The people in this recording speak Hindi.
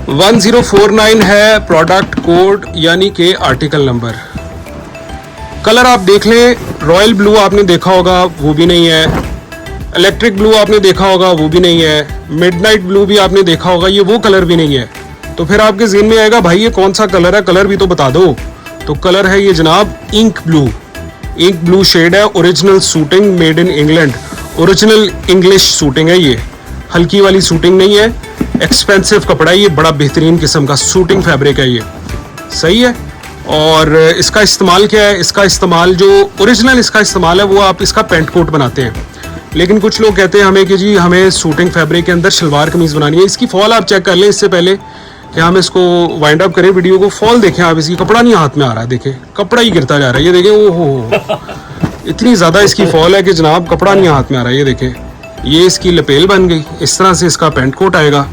1049 है प्रोडक्ट कोड यानी कि आर्टिकल नंबर। कलर आप देख लें, रॉयल ब्लू आपने देखा होगा वो भी नहीं है, इलेक्ट्रिक ब्लू आपने देखा होगा वो भी नहीं है, मिडनाइट ब्लू भी आपने देखा होगा, ये वो कलर भी नहीं है। तो फिर आपके ज़हन में आएगा भाई ये कौन सा कलर है, कलर भी तो बता दो। तो कलर है ये जनाब ink blue. Ink blue shade है, original suiting made in England, original English suiting है ये, हल्की वाली सूटिंग नहीं है। एक्सपेंसिव कपड़ा है ये, बड़ा बेहतरीन किस्म का सूटिंग फैब्रिक है ये, सही है। और इसका इस्तेमाल क्या है, इसका इस्तेमाल जो ओरिजिनल इसका इस्तेमाल है वो आप इसका पेंट कोट बनाते हैं। लेकिन कुछ लोग कहते हैं हमें कि जी हमें सूटिंग फैब्रिक के अंदर शलवार कमीज़ बनानी है। इसकी फॉल आप चेक कर लें इससे पहले कि हम इसको वाइंड अप करें वीडियो को। फॉल देखें आप, इसकी कपड़ा नहीं हाथ में आ रहा है, देखें कपड़ा ही गिरता जा रहा है, ये देखें ओहो इतनी ज़्यादा इसकी फॉल है कि जनाब कपड़ा नहीं हाथ में आ रहा है। ये देखें ये इसकी लपेल बन गई, इस तरह से इसका पेंट कोट आएगा।